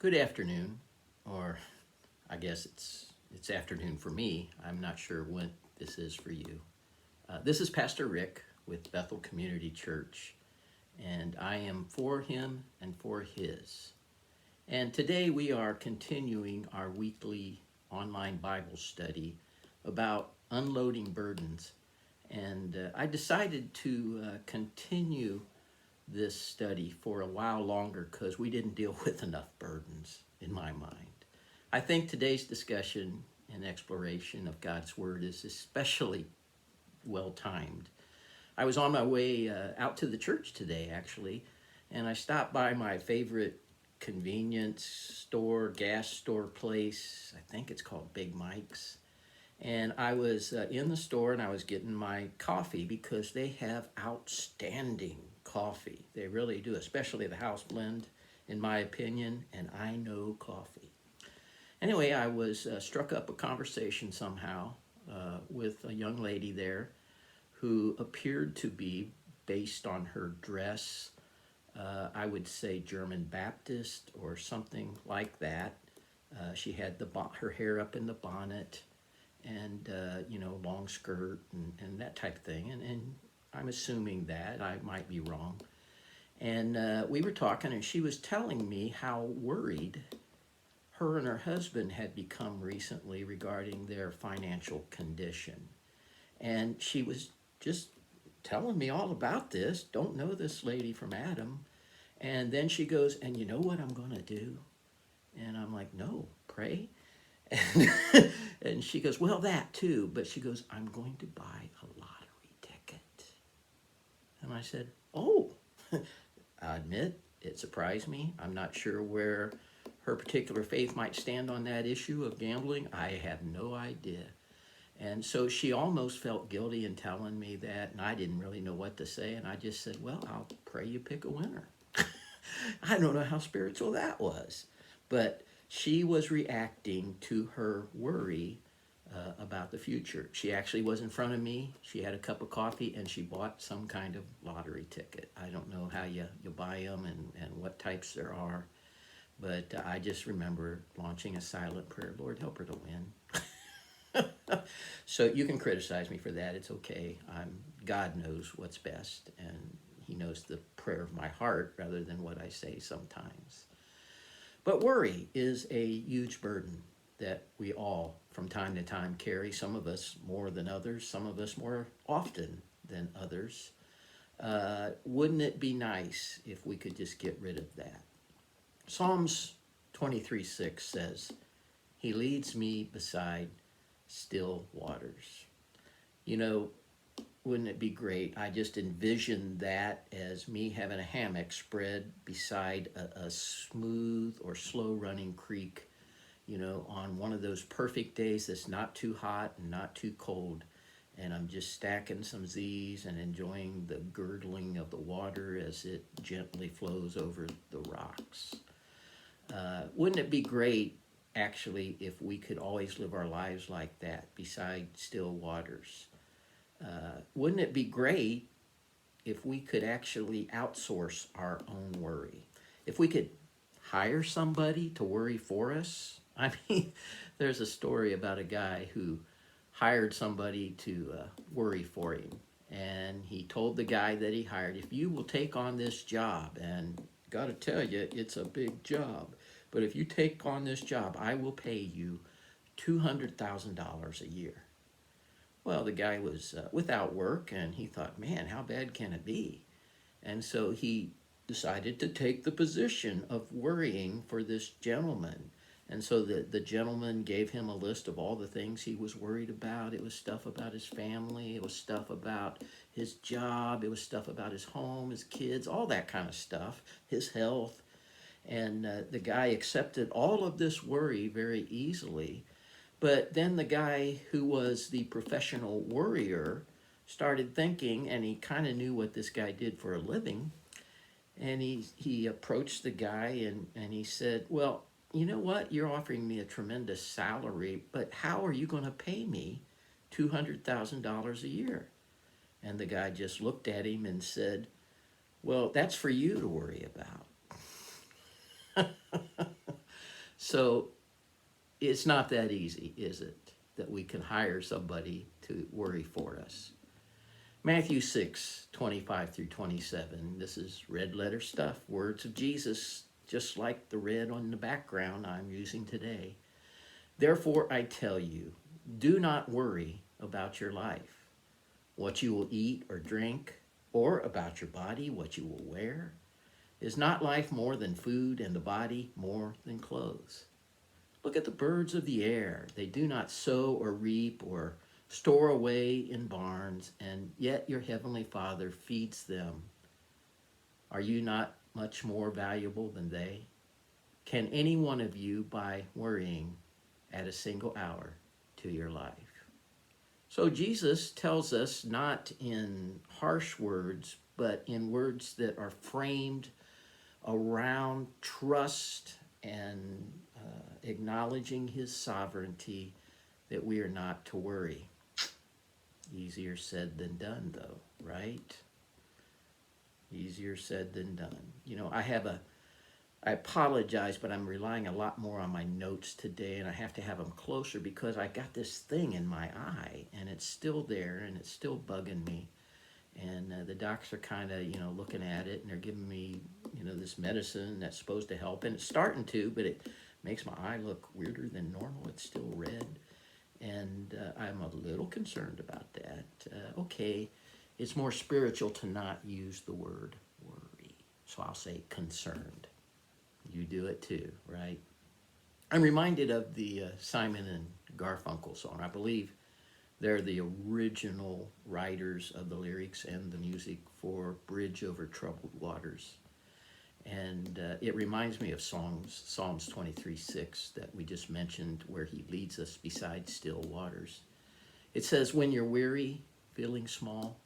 Good afternoon, or I guess it's afternoon for me. I'm not sure when this is for you. This is Pastor Rick with Bethel Community Church, and I am for him and for his. And today we are continuing our weekly online Bible study about unloading burdens. And I decided to continue this study for a while longer because we didn't deal with enough burdens in my mind. I think today's discussion and exploration of God's Word is especially well timed. I was on my way out to the church today, actually, and I stopped by my favorite convenience store, gas store place. I think it's called Big Mike's. And I was in the store and I was getting my coffee because they have outstanding coffee. They really do, especially the house blend, in my opinion, and I know coffee. Anyway, I was struck up a conversation somehow with a young lady there who appeared to be, based on her dress, I would say German Baptist or something like that. She had her hair up in the bonnet and long skirt and that type of thing, and I'm assuming that I might be wrong. And we were talking, and she was telling me how worried her and her husband had become recently regarding their financial condition. And she was just telling me all about this. Don't know this lady from Adam. And then she goes, and you know what I'm going to do? And I'm like, no, pray. And, and she goes, well, that too. But she goes, I'm going to buy a lottery ticket. And I said, oh, I admit it surprised me. I'm not sure where her particular faith might stand on that issue of gambling. I have no idea. And so she almost felt guilty in telling me that, and I didn't really know what to say. And I just said, well, I'll pray you pick a winner. I don't know how spiritual that was. But she was reacting to her worry about the future. She actually was in front of me. She had a cup of coffee and she bought some kind of lottery ticket. I don't know how you buy them and what types there are, but I just remember launching a silent prayer, Lord, help her to win. So you can criticize me for that. It's okay. God knows what's best, and he knows the prayer of my heart rather than what I say sometimes. But worry is a huge burden that we all, from time to time, carry. Some of us more than others, some of us more often than others. Wouldn't it be nice if we could just get rid of that? Psalms 23:6 says, he leads me beside still waters. You know, wouldn't it be great? I just envisioned that as me having a hammock spread beside a smooth or slow running creek, on one of those perfect days that's not too hot and not too cold. And I'm just stacking some Z's and enjoying the gurgling of the water as it gently flows over the rocks. Wouldn't it be great, actually, if we could always live our lives like that, beside still waters? Wouldn't it be great if we could actually outsource our own worry? If we could hire somebody to worry for us? I mean, there's a story about a guy who hired somebody to worry for him. And he told the guy that he hired, if you will take on this job, and got to tell you, it's a big job, but if you take on this job, I will pay you $200,000 a year. Well, the guy was without work, and he thought, man, how bad can it be? And so he decided to take the position of worrying for this gentleman. And so the gentleman gave him a list of all the things he was worried about. It was stuff about his family. It was stuff about his job. It was stuff about his home, his kids, all that kind of stuff, his health. And the guy accepted all of this worry very easily. But then the guy who was the professional worrier started thinking, and he kind of knew what this guy did for a living. And he approached the guy and he said, well, you know what? You're offering me a tremendous salary, but how are you going to pay me $200,000 a year? And the guy just looked at him and said, well, that's for you to worry about. So it's not that easy, is it, that we can hire somebody to worry for us? Matthew 6:25 through 27. This is red letter stuff, words of Jesus, just like the red on the background I'm using today. Therefore, I tell you, do not worry about your life, what you will eat or drink, or about your body, what you will wear. Is not life more than food, and the body more than clothes? Look at the birds of the air. They do not sow or reap or store away in barns, and yet your heavenly Father feeds them. Are you not much more valuable than they? Can any one of you, by worrying, add a single hour to your life? So Jesus tells us not in harsh words, but in words that are framed around trust and acknowledging his sovereignty, that we are not to worry. Easier said than done, though, right? Easier said than done. You know, I apologize, but I'm relying a lot more on my notes today, and I have to have them closer because I got this thing in my eye, and it's still there, and it's still bugging me. And the docs are kind of, looking at it, and they're giving me, this medicine that's supposed to help, and it's starting to, but it makes my eye look weirder than normal. It's still red, and I'm a little concerned about that. Okay, it's more spiritual to not use the word worry, so I'll say concerned. You do it too, right? I'm reminded of the Simon and Garfunkel song. I believe they're the original writers of the lyrics and the music for Bridge Over Troubled Waters. And it reminds me of Psalms 23:6 that we just mentioned, where he leads us beside still waters. It says, when you're weary, feeling small,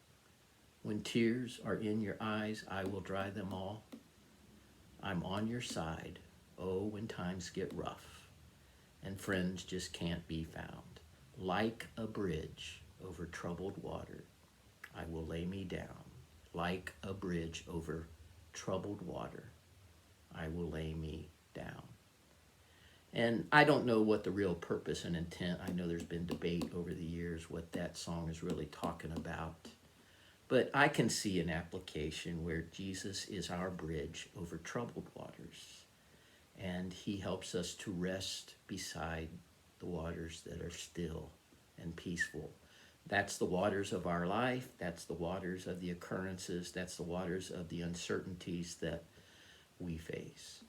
when tears are in your eyes, I will dry them all. I'm on your side, oh, when times get rough and friends just can't be found. Like a bridge over troubled water, I will lay me down. Like a bridge over troubled water, I will lay me down. And I don't know what the real purpose and intent, I know there's been debate over the years what that song is really talking about. But I can see an application where Jesus is our bridge over troubled waters, and he helps us to rest beside the waters that are still and peaceful. That's the waters of our life. That's the waters of the occurrences. That's the waters of the uncertainties that we face.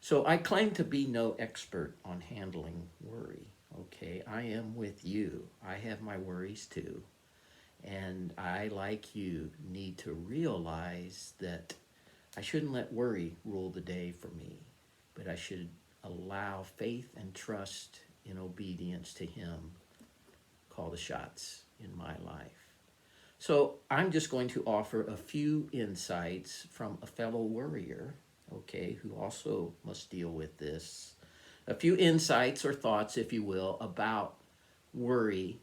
So I claim to be no expert on handling worry. Okay, I am with you. I have my worries too. And I, like you, need to realize that I shouldn't let worry rule the day for me, but I should allow faith and trust in obedience to him call the shots in my life. So I'm just going to offer a few insights from a fellow worrier, okay, who also must deal with this. A few insights or thoughts, if you will, about worry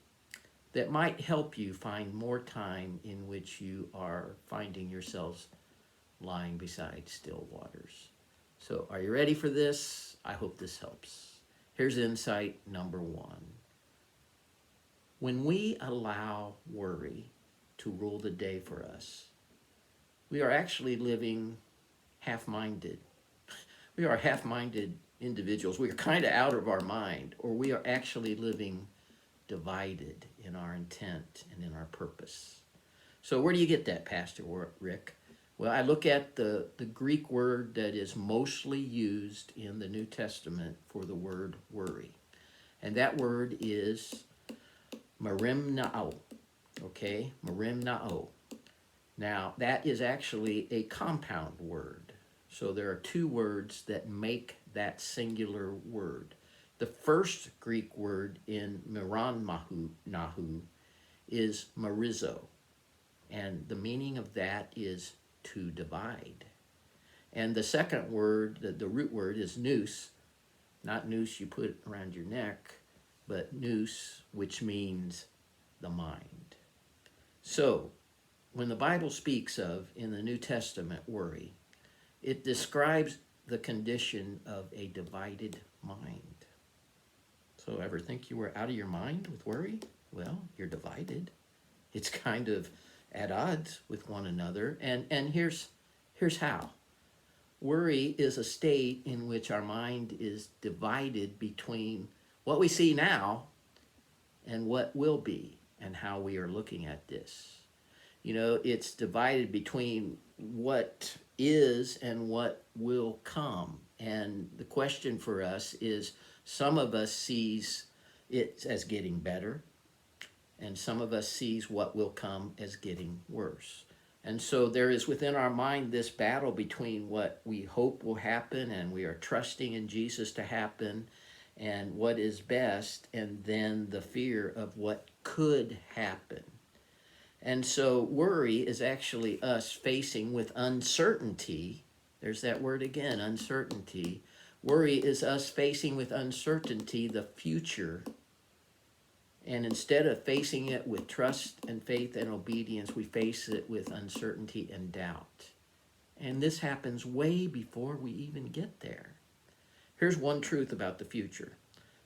that might help you find more time in which you are finding yourselves lying beside still waters. So are you ready for this? I hope this helps. Here's insight number one. When we allow worry to rule the day for us, we are actually living half-minded. We are half-minded individuals. We are kind of out of our mind, or we are actually living divided in our intent and in our purpose. So where do you get that, Pastor Rick? Well, I look at the Greek word that is mostly used in the New Testament for the word worry. And that word is merimnao, okay? Merimnao. Now, that is actually a compound word. So there are two words that make that singular word. The first Greek word in meronmahu is marizo, and the meaning of that is to divide. And the second word, the root word, is nous, not noose you put around your neck, but nous, which means the mind. So, when the Bible speaks of, in the New Testament, worry, it describes the condition of a divided mind. So ever think you were out of your mind with worry? Well, you're divided. It's kind of at odds with one another. And here's how. Worry is a state in which our mind is divided between what we see now and what will be and how we are looking at this. It's divided between what is and what will come. And the question for us is, some of us sees it as getting better, and some of us sees what will come as getting worse. And so there is within our mind this battle between what we hope will happen and we are trusting in Jesus to happen and what is best, and then the fear of what could happen. And so worry is actually us facing with uncertainty. There's that word again, uncertainty. Worry is us facing with uncertainty the future. And instead of facing it with trust and faith and obedience, we face it with uncertainty and doubt. And this happens way before we even get there. Here's one truth about the future.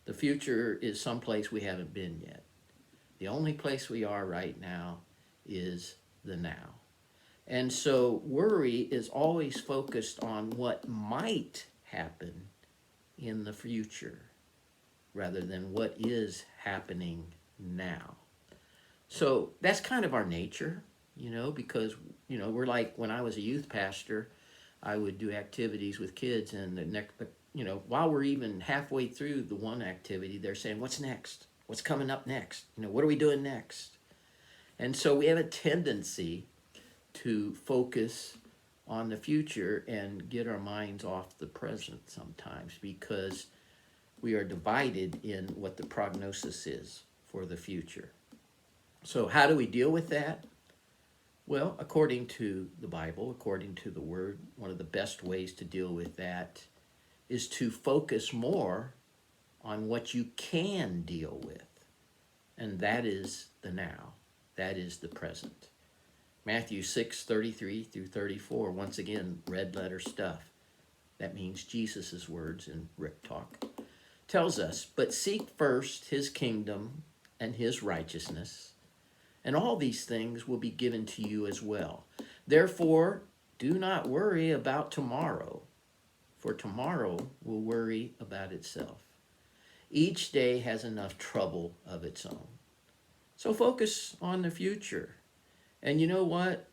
The future is someplace we haven't been yet. The only place we are right now is the now. And so worry is always focused on what might happen in the future rather than what is happening now. So that's kind of our nature, because, we're like, when I was a youth pastor, I would do activities with kids, and the next, while we're even halfway through the one activity, they're saying, what's next? What's coming up next? What are we doing next? And so we have a tendency to focus on the future and get our minds off the present sometimes, because we are divided in what the prognosis is for the future. So how do we deal with that? Well, according to the Bible, according to the Word, one of the best ways to deal with that is to focus more on what you can deal with. And that is the now. That is the present. Matthew 6:33 through 34, once again, red letter stuff. That means Jesus' words in Rick Talk. Tells us, but seek first his kingdom and his righteousness, and all these things will be given to you as well. Therefore, do not worry about tomorrow, for tomorrow will worry about itself. Each day has enough trouble of its own. So focus on the future. And you know what?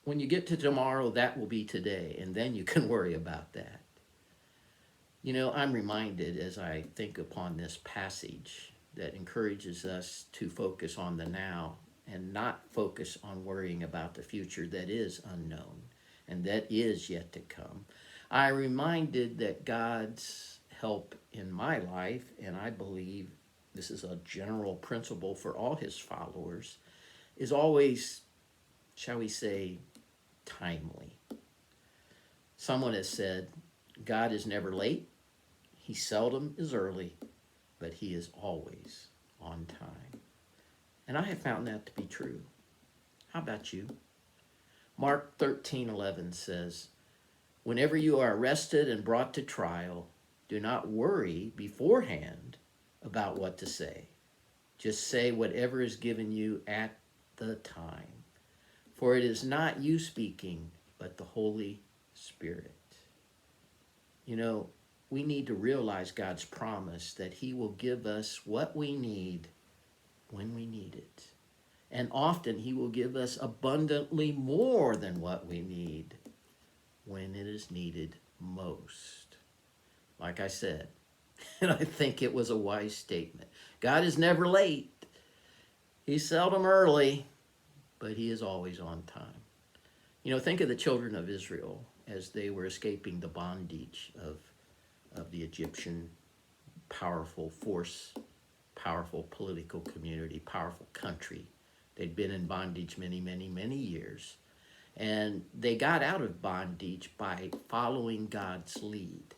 When you get to tomorrow, that will be today, and then you can worry about that. I'm reminded as I think upon this passage that encourages us to focus on the now and not focus on worrying about the future that is unknown and that is yet to come. I'm reminded that God's help in my life, and I believe this is a general principle for all his followers, is always, shall we say, timely. Someone has said, God is never late, he seldom is early, but he is always on time. And I have found that to be true. How about you? Mark 13:11 says, whenever you are arrested and brought to trial, do not worry beforehand about what to say. Just say whatever is given you at the time. For it is not you speaking, but the Holy Spirit. We need to realize God's promise that he will give us what we need when we need it. And often he will give us abundantly more than what we need when it is needed most. Like I said, and I think it was a wise statement. God is never late. He's seldom early, but he is always on time. Think of the children of Israel as they were escaping the bondage of the Egyptian powerful force, powerful political community, powerful country. They'd been in bondage many, many, many years. And they got out of bondage by following God's lead.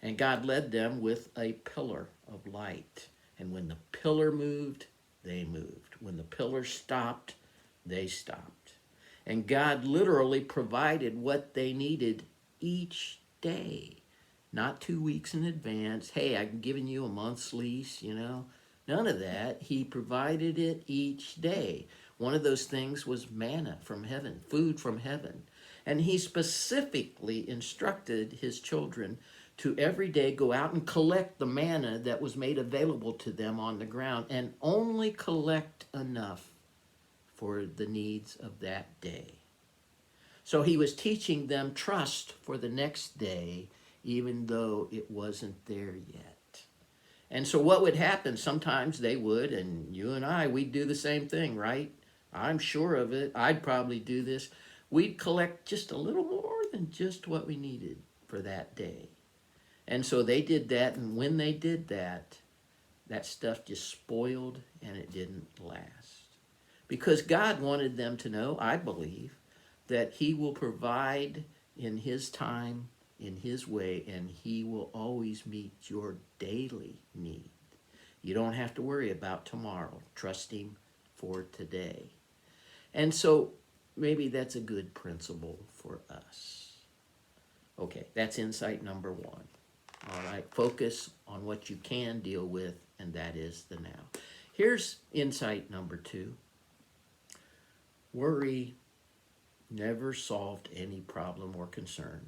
And God led them with a pillar of light. And when the pillar moved, they moved. When the pillar stopped, they stopped. And God literally provided what they needed each day. not 2 weeks in advance. Hey, I'm giving you a month's lease, you know. None of that. He provided it each day. One of those things was manna from heaven, food from heaven. And he specifically instructed his children to every day go out and collect the manna that was made available to them on the ground, and only collect enough for the needs of that day. So he was teaching them trust for the next day, even though it wasn't there yet. And so what would happen? Sometimes they would, and you and I, we'd do the same thing, right? I'm sure of it. I'd probably do this. We'd collect just a little more than just what we needed for that day. And so they did that, and when they did that, that stuff just spoiled and it didn't last. Because God wanted them to know, I believe, that he will provide in his time, in his way, and he will always meet your daily need. You don't have to worry about tomorrow. Trust him for today. And so maybe that's a good principle for us. Okay, that's insight number one. All right, focus on what you can deal with, and that is the now. Here's insight number two. Worry never solved any problem or concern.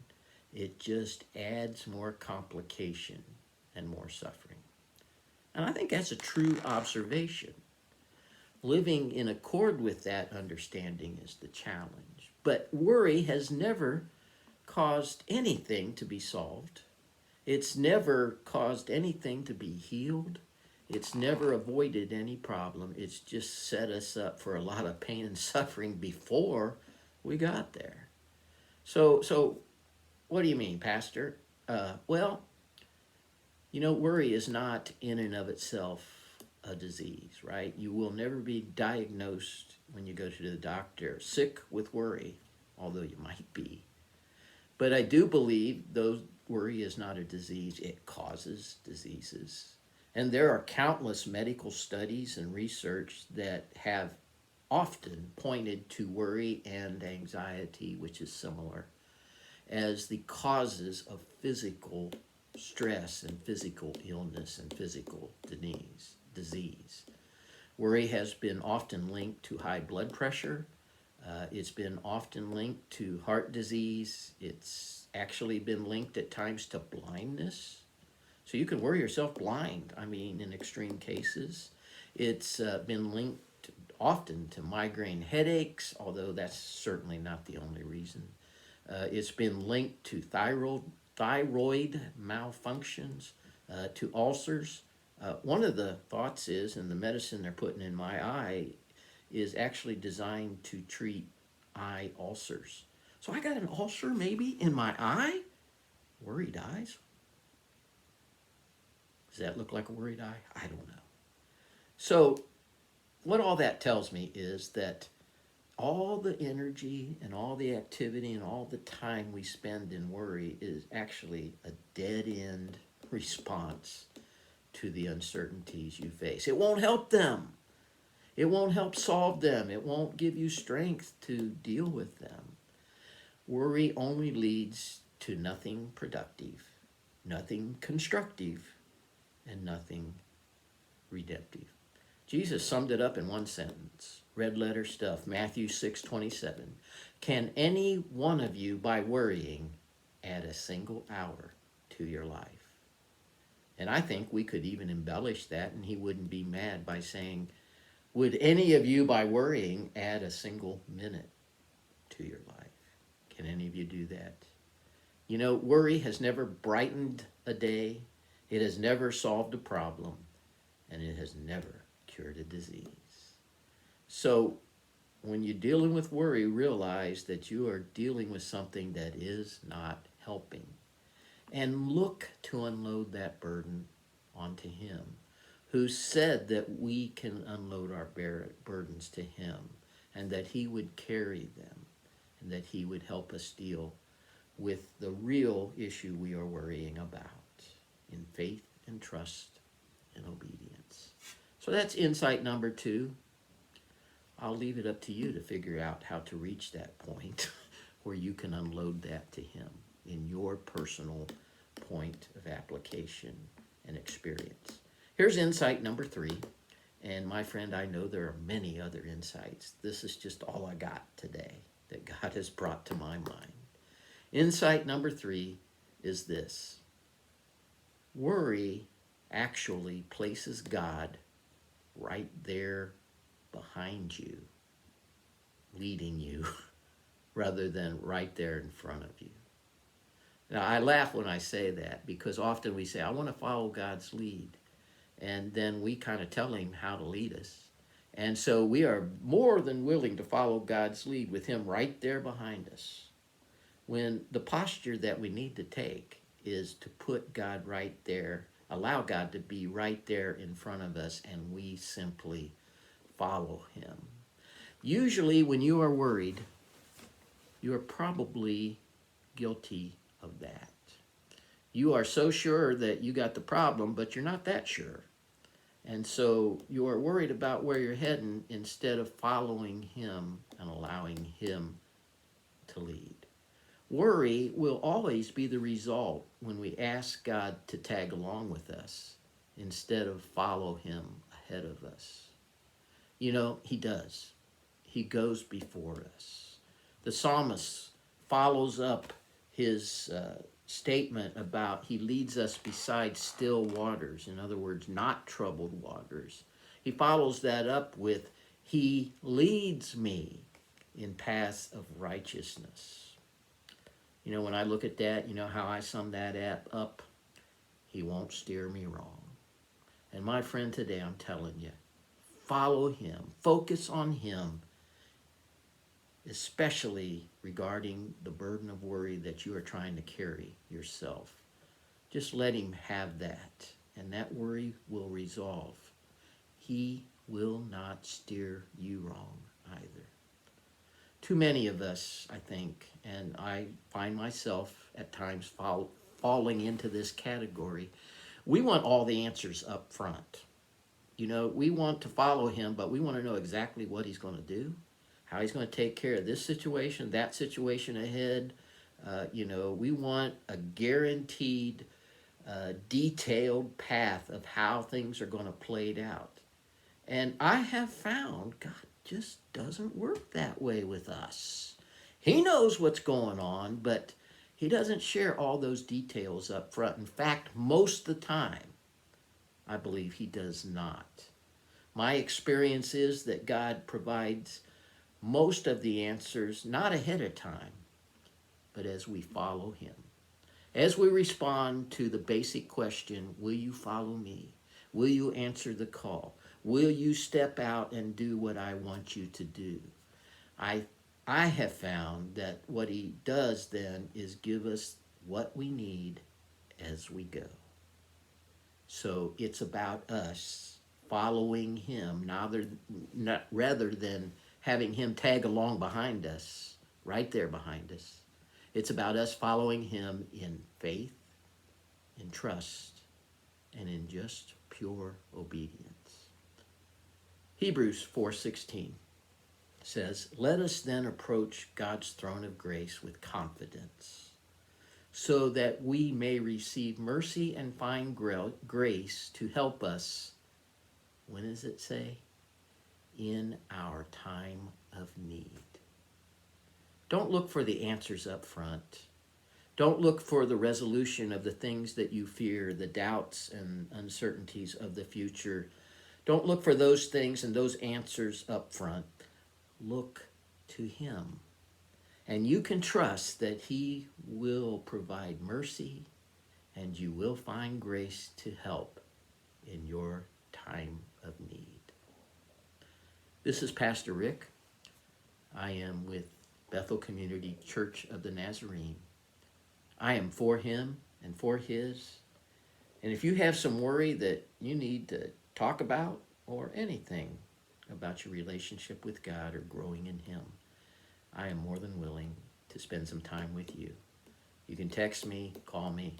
It just adds more complication and more suffering. And I think that's a true observation. Living in accord with that understanding is the challenge. But worry has never caused anything to be solved. It's never caused anything to be healed. It's never avoided any problem. It's just set us up for a lot of pain and suffering before we got there. So what do you mean, Pastor? Well, you know, worry is not in and of itself a disease, right? You will never be diagnosed when you go to the doctor sick with worry, although you might be. But I do believe though worry is not a disease, it causes diseases. And there are countless medical studies and research that have often pointed to worry and anxiety, which is similar, as the causes of physical stress and physical illness and physical disease. Worry has been often linked to high blood pressure. It's been often linked to heart disease. It's actually been linked at times to blindness. So you can worry yourself blind, in extreme cases. It's been linked often to migraine headaches, although that's certainly not the only reason. It's been linked to thyroid malfunctions, to ulcers. One of the thoughts is, and the medicine they're putting in my eye is actually designed to treat eye ulcers. So I got an ulcer maybe in my eye? Worried eyes? Does that look like a worried eye? I don't know. So what all that tells me is that all the energy and all the activity and all the time we spend in worry is actually a dead-end response to the uncertainties you face. It won't help them. It won't help solve them. It won't give you strength to deal with them. Worry only leads to nothing productive, nothing constructive, and nothing redemptive. Jesus summed it up in one sentence, red letter stuff, Matthew 6:27. Can any one of you, by worrying, add a single hour to your life? And I think we could even embellish that, and he wouldn't be mad by saying, would any of you, by worrying, add a single minute to your life? Can any of you do that? You know, worry has never brightened a day. It has never solved a problem, and it has never cured a disease. So when you're dealing with worry, realize that you are dealing with something that is not helping. And look to unload that burden onto him, who said that we can unload our burdens to him, and that he would carry them, and that he would help us deal with the real issue we are worrying about in faith and trust and obedience. So that's insight number two. I'll leave it up to you to figure out how to reach that point where you can unload that to him in your personal point of application and experience. Here's insight number 3. And my friend, I know there are many other insights. This is just all I got today that God has brought to my mind. Insight number 3 is this: worry actually places God right there behind you, leading you, rather than right there in front of you. Now, I laugh when I say that because often we say, I want to follow God's lead. And then we kind of tell him how to lead us. And so we are more than willing to follow God's lead with him right there behind us, when the posture that we need to take is to put God right there, allow God to be right there in front of us, and we simply follow him. Usually when you are worried, you are probably guilty of that. You are so sure that you got the problem, but you're not that sure. And so you are worried about where you're heading instead of following him and allowing him to lead. Worry will always be the result when we ask God to tag along with us instead of follow him ahead of us. You know, he does. He goes before us. The psalmist follows up his statement about he leads us beside still waters. In other words, not troubled waters. He follows that up with, he leads me in paths of righteousness. You know, when I look at that, you know how I sum that up? He won't steer me wrong. And my friend, today I'm telling you, follow him. Focus on him, especially regarding the burden of worry that you are trying to carry yourself. Just let him have that, and that worry will resolve. He will not steer you wrong either. Too many of us, I think, and I find myself at times falling into this category, we want all the answers up front. You know, we want to follow him, but we want to know exactly what he's going to do, how he's going to take care of this situation, that situation ahead. We want a guaranteed, detailed path of how things are going to play out. And I have found God just doesn't work that way with us. He knows what's going on, but he doesn't share all those details up front. In fact, most of the time, I believe he does not. My experience is that God provides most of the answers not ahead of time, but as we follow him. As we respond to the basic question, will you follow me? Will you answer the call? Will you step out and do what I want you to do? I have found that what he does then is give us what we need as we go. So it's about us following him rather than having him tag along behind us, right there behind us. It's about us following him in faith, in trust, and in just pure obedience. Hebrews 4:16 says, "Let us then approach God's throne of grace with confidence, so that we may receive mercy and find grace to help us," when does it say? "In our time of need." Don't look for the answers up front. Don't look for the resolution of the things that you fear, the doubts and uncertainties of the future. Don't look for those things and those answers up front. Look to him. And you can trust that he will provide mercy and you will find grace to help in your time of need. This is Pastor Rick. I am with Bethel Community Church of the Nazarene. I am for him and for his. And if you have some worry that you need to talk about or anything about your relationship with God or growing in him, I am more than willing to spend some time with you. You can text me, call me,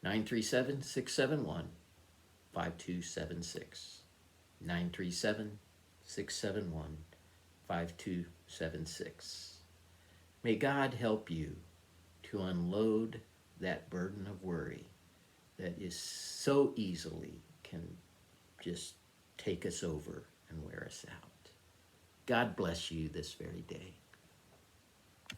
937-671-5276. 937-671-5276. May God help you to unload that burden of worry that is so easily can just take us over and wear us out. God bless you this very day.